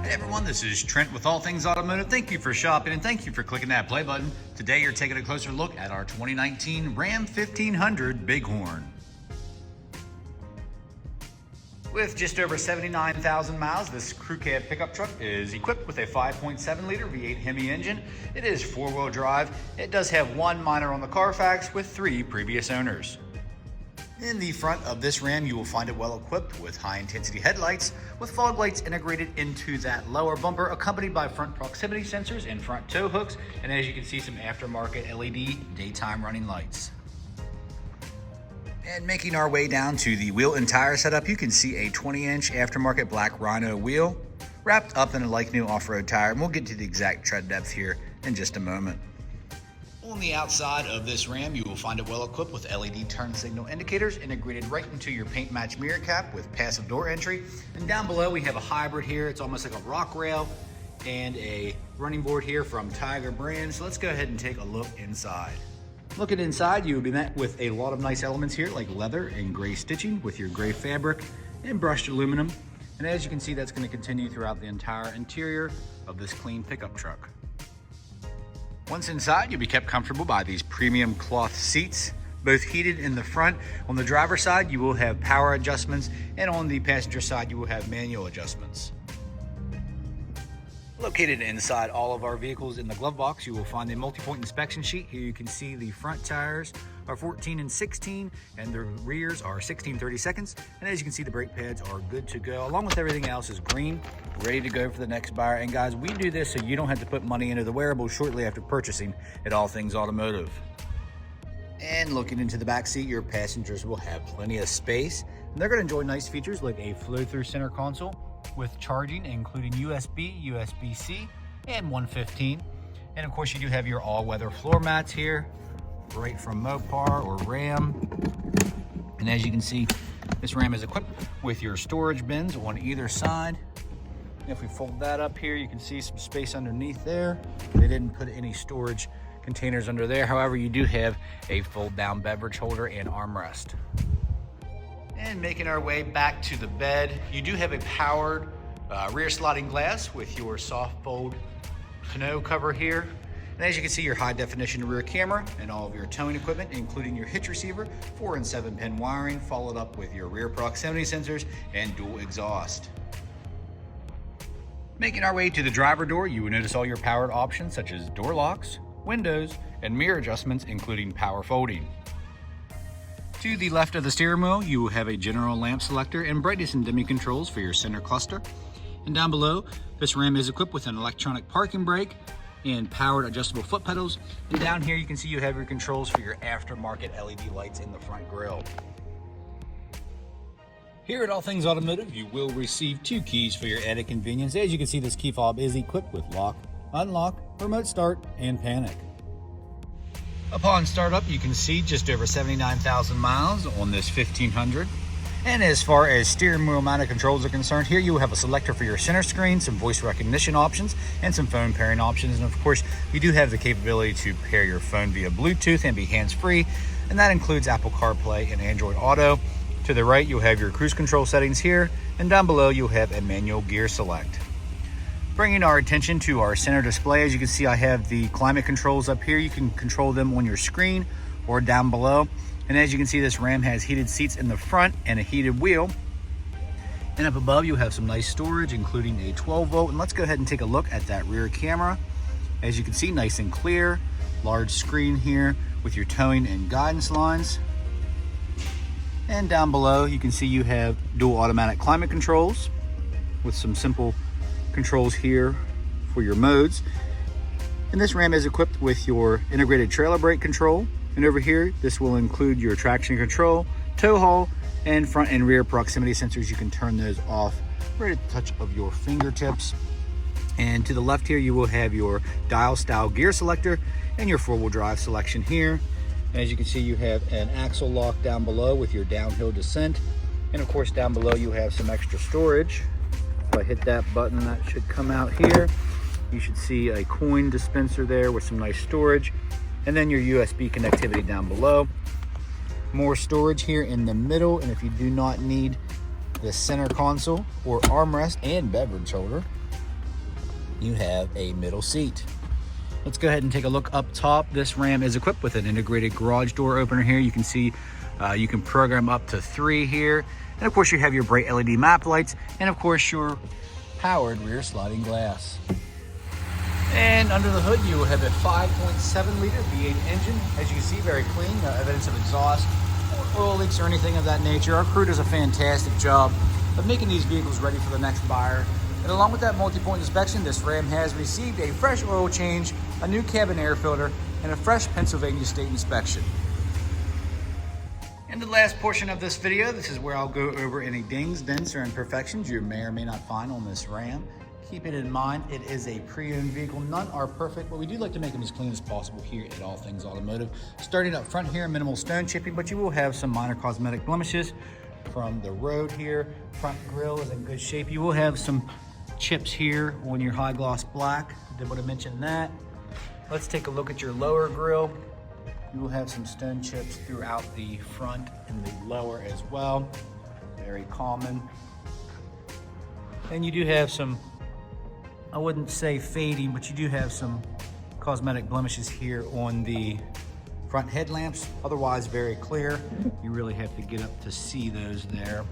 Hey everyone, this is Trent with All Things Automotive. Thank you for shopping and thank you for clicking that play button. Today you're taking a closer look at our 2019 Ram 1500 Bighorn. With just over 79,000 miles, this crew cab pickup truck is equipped with a 5.7 liter V8 Hemi engine. It is four-wheel drive. It does have one minor on the Carfax with 3 previous owners. In the front of this Ram, you will find it well equipped with high-intensity headlights with fog lights integrated into that lower bumper, accompanied by front proximity sensors and front tow hooks, and as you can see, some aftermarket LED daytime running lights. And making our way down to the wheel and tire setup, you can see a 20-inch aftermarket black Rhino wheel wrapped up in a like-new off-road tire, and we'll get to the exact tread depth here in just a moment. On the outside of this Ram, you will find it well equipped with LED turn signal indicators integrated right into your paint match mirror cap with passive door entry. And down below we have a hybrid here. It's almost like a rock rail and a running board here from Tiger brand. So let's go ahead and take a look inside. Looking inside, you will be met with a lot of nice elements here like leather and gray stitching with your gray fabric and brushed aluminum. And as you can see, that's going to continue throughout the entire interior of this clean pickup truck. Once inside, you'll be kept comfortable by these premium cloth seats, both heated in the front. On the driver's side, you will have power adjustments, and on the passenger side, you will have manual adjustments. Located inside all of our vehicles in the glove box, you will find a multi-point inspection sheet. Here you can see the front tires are 14 and 16, and the rears are 16 30-seconds. And as you can see, the brake pads are good to go, along with everything else is green, ready to go for the next buyer. And guys, we do this so you don't have to put money into the wearable shortly after purchasing at All Things Automotive. And looking into the back seat, your passengers will have plenty of space, and they're going to enjoy nice features like a flow-through center console with charging, including USB, USB-C, and 115. And of course, you do have your all-weather floor mats here, right from Mopar or Ram. And as you can see, this Ram is equipped with your storage bins on either side. And if we fold that up here, you can see some space underneath there. They didn't put any storage containers under there. However, you do have a fold-down beverage holder and armrest. And making our way back to the bed, you do have a powered rear sliding glass with your soft fold tonneau cover here. And as you can see, your high definition rear camera and all of your towing equipment, including your hitch receiver, 4 and 7 pin wiring, followed up with your rear proximity sensors and dual exhaust. Making our way to the driver door, you will notice all your powered options such as door locks, windows, and mirror adjustments, including power folding. To the left of the steering wheel, you will have a general lamp selector and brightness and dimming controls for your center cluster. And down below, this Ram is equipped with an electronic parking brake and powered adjustable foot pedals. And down here, you can see you have your controls for your aftermarket LED lights in the front grille. Here at All Things Automotive, you will receive 2 keys for your added convenience. As you can see, this key fob is equipped with lock, unlock, remote start, and panic. Upon startup, you can see just over 79,000 miles on this 1500. And as far as steering wheel mounted controls are concerned, here you will have a selector for your center screen, some voice recognition options, and some phone pairing options. And of course, you do have the capability to pair your phone via Bluetooth and be hands-free, and that includes Apple CarPlay and Android Auto. To the right, you'll have your cruise control settings here, and down below, you'll have a manual gear select. Bringing our attention to our center display, as you can see, I have the climate controls up here. You can control them on your screen or down below. And as you can see, this Ram has heated seats in the front and a heated wheel. And up above, you have some nice storage, including a 12-volt. And let's go ahead and take a look at that rear camera. As you can see, nice and clear, large screen here with your towing and guidance lines. And down below, you can see you have dual automatic climate controls with some simple controls here for your modes. And this Ram is equipped with your integrated trailer brake control, and over here this will include your traction control, tow haul, and front and rear proximity sensors. You can turn those off right at the touch of your fingertips. And to the left here, you will have your dial style gear selector and your 4-wheel drive selection here. And as you can see, you have an axle lock down below with your downhill descent, and of course down below you have some extra storage. If I hit that button, that should come out here. You should see a coin dispenser there with some nice storage, and then your USB connectivity down below. More storage here in the middle, and if you do not need the center console or armrest and beverage holder, you have a middle seat. Let's go ahead and take a look up top. This Ram is equipped with an integrated garage door opener here. You can see you can program up to 3 here. And of course you have your bright LED map lights and of course your powered rear sliding glass. And under the hood you will have a 5.7 liter V8 engine. As you can see, very clean, no evidence of exhaust, oil leaks or anything of that nature. Our crew does a fantastic job of making these vehicles ready for the next buyer. And along with that multi-point inspection, this Ram has received a fresh oil change, a new cabin air filter, and a fresh Pennsylvania state inspection. In the last portion of this video, this is where I'll go over any dings, dents, or imperfections you may or may not find on this Ram. Keep it in mind, it is a pre-owned vehicle. None are perfect, but we do like to make them as clean as possible here at All Things Automotive. Starting up front here, minimal stone chipping, but you will have some minor cosmetic blemishes from the road here. Front grille is in good shape. You will have some chips here on your high gloss black. Did want to mention that. Let's take a look at your lower grille. You will have some stone chips throughout the front and the lower as well. Very common. And you do have some, I wouldn't say fading, but you do have some cosmetic blemishes here on the front headlamps. Otherwise very clear. You really have to get up to see those there.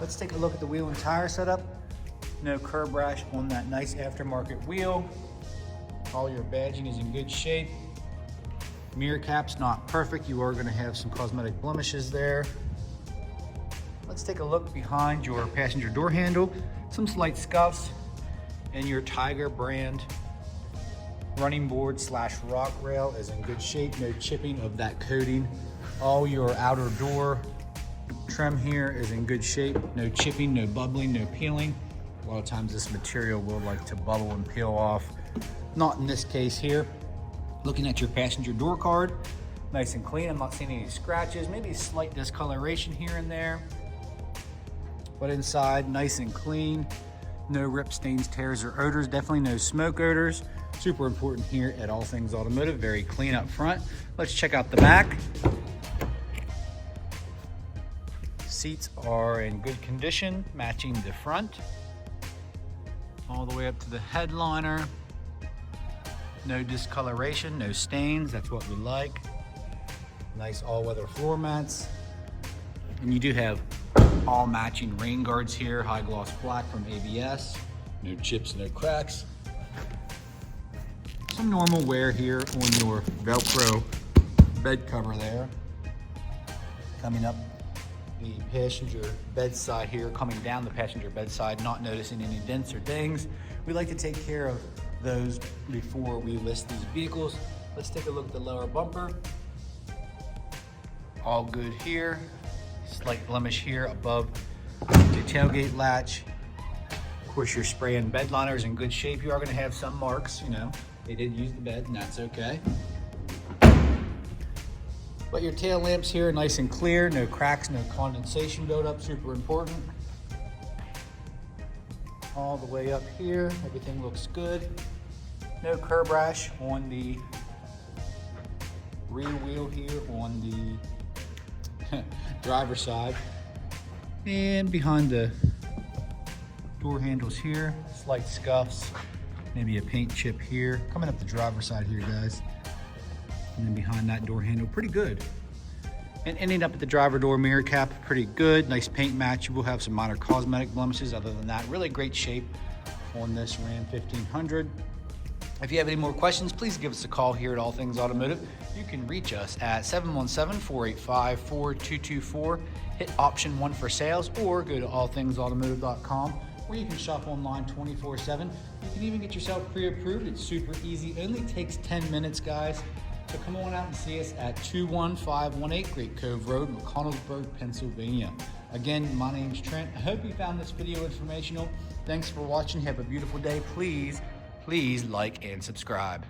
Let's take a look at the wheel and tire setup. No curb rash on that nice aftermarket wheel. All your badging is in good shape. Mirror cap's not perfect. You are going to have some cosmetic blemishes there. Let's take a look behind your passenger door handle. Some slight scuffs. And your Tiger brand running board / rock rail is in good shape. No chipping of that coating. All your outer door trim here is in good shape. No chipping, no bubbling, no peeling. A lot of times this material will like to bubble and peel off. Not in this case here. Looking at your passenger door card, nice and clean. I'm not seeing any scratches, maybe a slight discoloration here and there. But inside, nice and clean. No rip, stains, tears, or odors. Definitely no smoke odors. Super important here at All Things Automotive. Very clean up front. Let's check out the back. Seats are in good condition, matching the front. All the way up to the headliner. No discoloration, no stains, that's what we like. Nice all-weather floor mats. And you do have all matching rain guards here, high gloss black from ABS. No chips, no cracks. Some normal wear here on your Velcro bed cover there. Coming up the passenger bedside here, coming down the passenger bedside, not noticing any dents or dings. We like to take care of those before we list these vehicles. Let's take a look at the lower bumper. All good here. Slight blemish here above the tailgate latch. Of course, your spray and bed liner is in good shape. You are going to have some marks, you know. They did use the bed, and that's okay. But your tail lamps here are nice and clear. No cracks, no condensation buildup. Super important. All the way up here, everything looks good. No curb rash on the rear wheel here on the driver's side. And behind the door handles here, slight scuffs, maybe a paint chip here. Coming up the driver's side here, guys. And then behind that door handle, pretty good. And ending up at the driver door mirror cap, pretty good. Nice paint match. You will have some minor cosmetic blemishes. Other than that, really great shape on this Ram 1500. If you have any more questions, please give us a call here at All Things Automotive. You can reach us at 717-485-4224. Hit option 1 for sales, or go to allthingsautomotive.com, where you can shop online 24/7. You can even get yourself pre-approved. It's super easy. It only takes 10 minutes, guys. So come on out and see us at 21518 Great Cove Road, McConnellsburg, Pennsylvania. Again, my name's Trent. I hope you found this video informational. Thanks for watching. Have a beautiful day. Please like and subscribe.